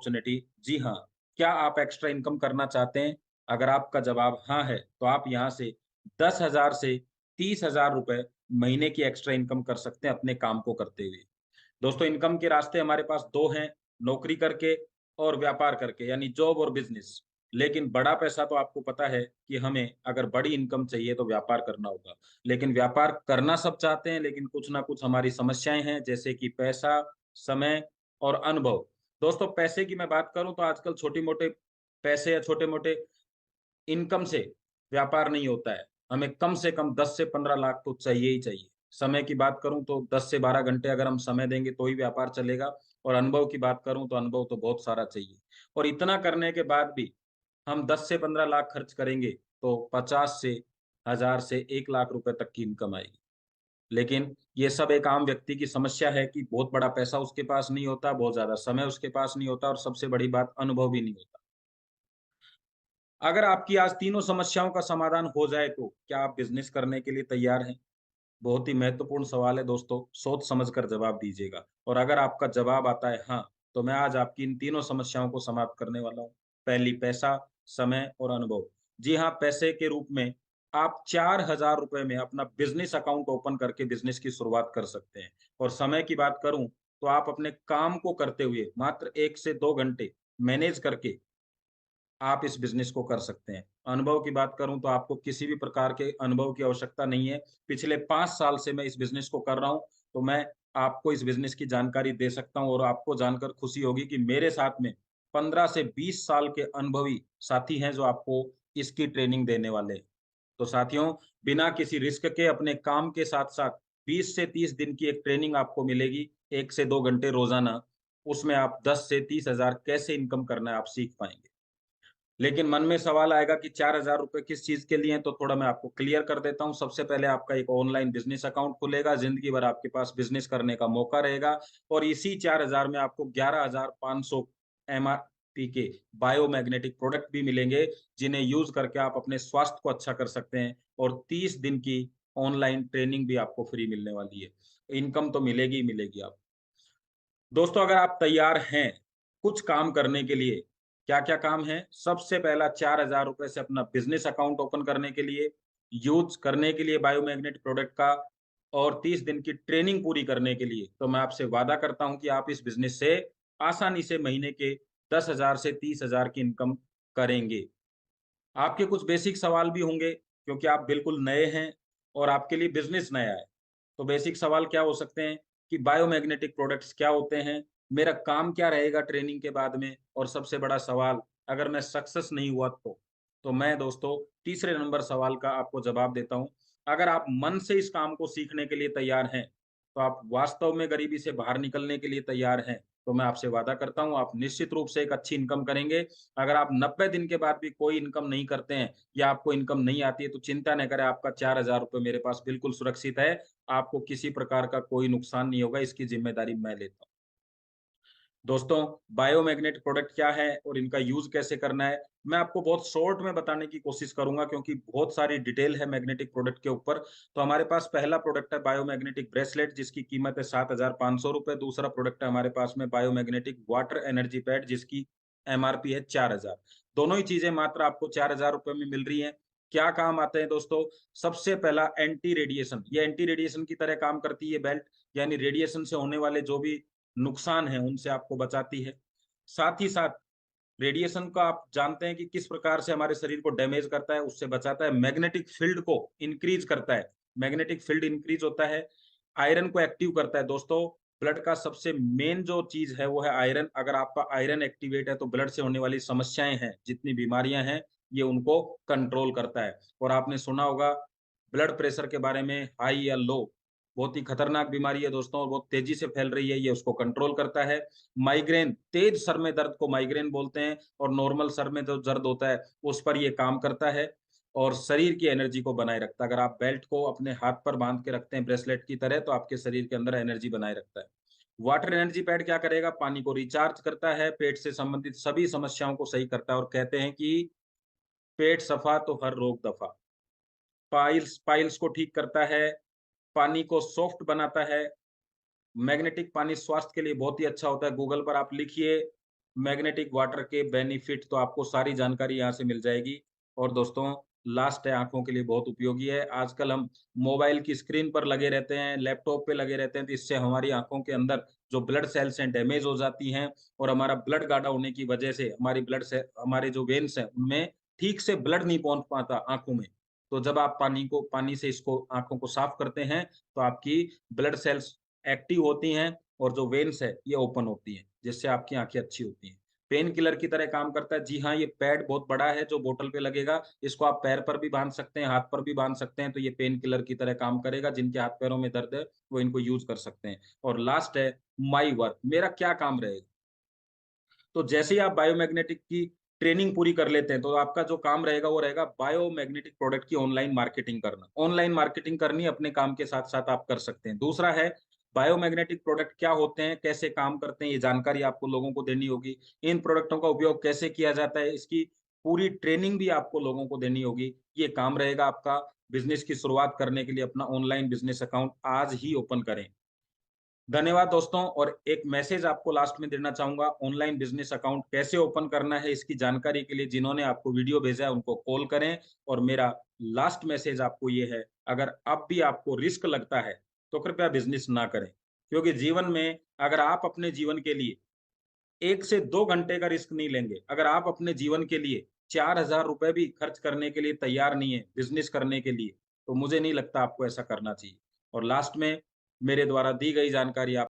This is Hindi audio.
अपॉर्चुनिटी? जी हाँ। क्या आप एक्स्ट्रा इनकम करना चाहते हैं? अगर आपका जवाब हाँ है, तो आप यहाँ से 10,000 से 30,000 रुपए महीने की एक्स्ट्रा इनकम कर सकते हैं अपने काम को करते हुए। दोस्तों, इनकम के रास्ते हमारे पास 2 हैं, नौकरी करके और व्यापार करके, यानी जॉब और बिज़नेस। लेकिन बड़ा पैसा तो आपको पता है कि हमें अगर बड़ी इनकम चाहिए तो व्यापार करना होगा। लेकिन व्यापार करना सब चाहते हैं, लेकिन कुछ ना कुछ हमारी समस्याएँ हैं, जैसे कि पैसा, समय और अनुभव। दोस्तों, पैसे की मैं बात करूँ तो आजकल छोटे-मोटे पैसे या छोटे-मोटे इनकम से व्यापार नहीं होता है। हमें कम से कम 10 से 15 लाख तो चाहिए ही चाहिए। समय की बात करूँ तो 10 से 12 घंटे अगर हम समय देंगे तो ही व्यापार चलेगा, और अनुभव की बात करूँ तो अनुभव तो बहुत सारा चाहिए। और इतना करने के बाद भी हम 10 से 15 लाख खर्च करेंगे तो 50 से 1000 से 1 लाख रुपए तक की इनकम आएगी। लेकिन ये सब एक आम व्यक्ति की समस्या है कि बहुत बड़ा पैसा उसके पास नहीं होता, बहुत ज़्यादा समय उसके पास नहीं होता और सबसे बड़ी बात अनुभव भी नहीं होता। अगर आपकी आज तीनों समस्याओं का समाधान हो जाए तो क्या आप बिज़नेस करने के लिए तैयार हैं? बहुत ही महत्वपूर्ण सवाल है दोस्तों, सोच समझ कर जवाब दीजिएगा। और अगर आपका जवाब आता है हाँ, तो मैं आज आपकी इन तीनों समस्याओं को समाप्त करने वाला हूँ। पहली पैसा, समय और अनुभव। जी हाँ, पैसे के रूप में आप 4,000 रुपए में अपना बिज़नेस अकाउंट ओपन करके बिज़नेस की शुरुआत कर सकते हैं। और समय की बात करूँ, तो आप अपने काम को करते हुए मात्र 1 से 2 घंटे मैनेज करके आप इस बिज़नेस को कर सकते हैं। अनुभव की बात करूँ तो आपको किसी भी प्रकार के अनुभव की आवश्यकता नहीं है। पिछले 5 साल से मैं इस बिज़नेस को कर रहा हूँ, तो मैं आपको इस बिज़नेस की जानकारी दे सकता हूँ और आपको जानकर खुशी होगी कि मेरे साथ में 15 से 20 साल के अनुभवी साथी हैं जो आपको इसकी ट्रेनिंग देने वाले हैं। तो साथियों, बिना किसी रिस्क के अपने काम के साथ-साथ 20 से 30 दिन की एक ट्रेनिंग आपको मिलेगी, 1 से 2 घंटे रोज़ाना। उसमें आप 10 से 30,000 कैसे इनकम करना है आप सीख पाएँगे। लेकिन मन में सवाल आएगा कि 4,000 रुपए किस चीज़ के लिए हैं, तो थोड़ा मैं आपको क्लियर कर देता हूँ। सबसे पहले आपका एक ऑनलाइन बिज़नेस अकाउंट खुलेगा, ज़िंदगी भर आपके पास बिज़नेस करने का मौका रहेगा और इसी 4,000 में आपको 11,500 एमआरपी के बायोमैग्नेटिक प्रोडक्ट भी मिलेंगे, जिन्हें यूज़ करके आप अपने स्वास्थ्य को अच्छा कर सकते हैं और 30 दिन की ऑनलाइन ट्रेनिंग भी आपको फ्री मिलने वाली है। इनकम तो मिलेगी ही मिलेगी आपको। दोस्तों, अगर आप तैयार हैं कुछ काम करने के लिए, क्या-क्या काम है? सबसे पहला 4,000 रुपए से अपना बिज़नेस अकाउंट ओपन करने के लिए, यूज़ करने के लिए बायोमैग्नेट प्रोडक्ट का और 30 दिन की ट्रेनिंग पूरी करने के लिए। तो मैं आपसे वादा करता हूँ कि आप इस बिज़नेस से आसानी से महीने के 10,000 से 30,000 की इनकम करेंगे। आपके कुछ बेसिक सवाल भी होंगे क्योंकि आप बिल्कुल नए हैं और आपके लिए बिज़नेस नया है। तो बेसिक सवाल क्या हो सकते हैं कि बायोमैग्नेटिक प्रोडक्ट्स क्या होते हैं? मेरा काम क्या रहेगा ट्रेनिंग के बाद में? और सबसे बड़ा सवाल, अगर मैं सक्सेस नहीं हुआ तो? तो मैं दोस्तों तीसरे नंबर सवाल का आपको जवाब देता हूँ। अगर आप मन से इस काम को सीखने के लिए तैयार हैं, तो आप वास्तव में गरीबी से बाहर निकलने के लिए तैयार हैं, तो मैं आपसे वादा करता हूँ आप निश्चित रूप से एक अच्छी इनकम करेंगे। अगर आप 90 दिन के बाद भी कोई इनकम नहीं करते हैं या आपको इनकम नहीं आती है, तो चिंता न करें, आपका 4,000 रुपए मेरे पास बिल्कुल सुरक्षित है। आपको किसी प्रकार का कोई नुकसान नहीं होगा, इसकी ज़िम्मेदारी मैं लेता हूँ। दोस्तों, बायोमैग्नेट प्रोडक्ट क्या है और इनका यूज़ कैसे करना है, मैं आपको बहुत शॉर्ट में बताने की कोशिश करूँगा क्योंकि बहुत सारी डिटेल है मैग्नेटिक प्रोडक्ट के ऊपर। तो हमारे पास पहला प्रोडक्ट है बायोमैग्नेटिक ब्रेसलेट, जिसकी कीमत है ₹7,500। दूसरा प्रोडक्ट है हमारे पास में बायोमैग्नेटिक वाटर एनर्जी पैड, जिसकी एमआरपी है 4,000। दोनों ही चीज़ें मात्र आपको ₹4,000 में मिल रही हैं। क्या काम आते हैं दोस्तों? सबसे पहला एंटी रेडिएशन, ये एंटी रेडिएशन की तरह काम करती है बेल्ट, यानी रेडिएशन से होने वाले जो भी नुकसान हैं, उनसे आपको बचाती है। साथ ही साथ रेडिएशन का आप जानते हैं कि किस प्रकार से हमारे शरीर को डैमेज करता है, उससे बचाता है। मैग्नेटिक फील्ड को इंक्रीज़ करता है। मैग्नेटिक फील्ड इंक्रीज़ होता है, आयरन को एक्टिव करता है। दोस्तों, ब्लड का सबसे मेन जो चीज़ है, वो है आयरन। अगर आपका आयरन एक्टिवेट है, तो ब्लड से होने वाली समस्याएँ हैं, जितनी बीमारियाँ हैं, ये उनको कंट्रोल करता है। और आपने सुना होगा ब्लड प्रेशर के बारे में, हाई या लो, बहुत ही खतरनाक बीमारी है दोस्तों और बहुत तेज़ी से फैल रही है, ये उसको कंट्रोल करता है। माइग्रेन, तेज सर में दर्द को माइग्रेन बोलते हैं और नॉर्मल सर में जो दर्द होता है, उस पर ये काम करता है और शरीर की एनर्जी को बनाए रखता है। अगर आप बेल्ट को अपने हाथ पर बाँध के रखते हैं ब्रेसलेट की तरह, तो आपके शरीर के अंदर एनर्जी बनाए रखता है। वाटर एनर्जी पैड क्या करेगा? पानी को रिचार्ज करता है, पेट से संबंधित सभी समस्याओं को सही करता है और कहते हैं कि पेट सफा तो हर रोग दफा। पाइल्स पाइल्स को ठीक करता है, पानी को सॉफ्ट बनाता है। मैग्नेटिक पानी स्वास्थ्य के लिए बहुत ही अच्छा होता है। गूगल पर आप लिखिए मैग्नेटिक वाटर के बेनिफिट तो आपको सारी जानकारी यहाँ से मिल जाएगी। और दोस्तों लास्ट है आँखों के लिए बहुत उपयोगी है। आजकल हम मोबाइल की स्क्रीन पर लगे रहते हैं, लैपटॉप पे लगे रहते हैं, तो इससे हमारी आँखों के अंदर जो ब्लड सेल्स हैं डैमेज हो जाती हैं और हमारा ब्लड गाढ़ा होने की वजह से हमारे जो वेन्स हैं उनमें ठीक से ब्लड नहीं पहुँच पाता आँखों में। तो जब आप पानी से इसको आँखों को साफ करते हैं, तो आपकी ब्लड सेल्स एक्टिव होती हैं और जो वेन्स है ये ओपन होती हैं, जिससे आपकी आँखें अच्छी होती हैं। पेन किलर की तरह काम करता है। जी हाँ, ये पैड बहुत बड़ा है जो बॉटल पे लगेगा। इसको आप पैर पर भी बाँध सकते हैं, हाथ पर भी बाँध सकते हैं, तो ये पेन किलर की तरह काम करेगा। जिनके हाथ-पैरों में दर्द है, वो इनको यूज़ कर सकते हैं। और लास्ट है माई वर्क, मेरा क्या काम रहेगा? तो जैसे ही आप बायोमैग्नेटिक की ट्रेनिंग पूरी कर लेते हैं, तो आपका जो काम रहेगा वो रहेगा बायोमैग्नेटिक प्रोडक्ट की ऑनलाइन मार्केटिंग करना। ऑनलाइन मार्केटिंग करनी अपने काम के साथ-साथ आप कर सकते हैं। दूसरा है बायोमैग्नेटिक प्रोडक्ट क्या होते हैं, कैसे काम करते हैं, ये जानकारी आपको लोगों को देनी होगी। इन प्रोडक्टों का उपयोग कैसे किया जाता है, इसकी पूरी ट्रेनिंग भी आपको लोगों को देनी होगी। ये काम रहेगा आपका। बिज़नेस की शुरुआत करने के लिए अपना ऑनलाइन बिज़नेस अकाउंट आज ही ओपन करें। धन्यवाद दोस्तों। और एक मैसेज आपको लास्ट में देना चाहूँगा, ऑनलाइन बिज़नेस अकाउंट कैसे ओपन करना है इसकी जानकारी के लिए जिन्होंने आपको वीडियो भेजा है उनको कॉल करें। और मेरा लास्ट मैसेज आपको ये है, अगर अब भी आपको रिस्क लगता है, तो कृपया बिज़नेस ना करें। क्योंकि जीवन में अगर आप अपने जीवन के लिए 1 से 2 घंटे का रिस्क नहीं लेंगे, अगर आप अपने जीवन के लिए ₹4000 भी खर्च करने के लिए तैयार नहीं है, बिज़नेस करने के लिए, तो मुझे नहीं लगता आपको ऐसा करना चाहिए। और लास्ट में मेरे द्वारा दी गई जानकारी आप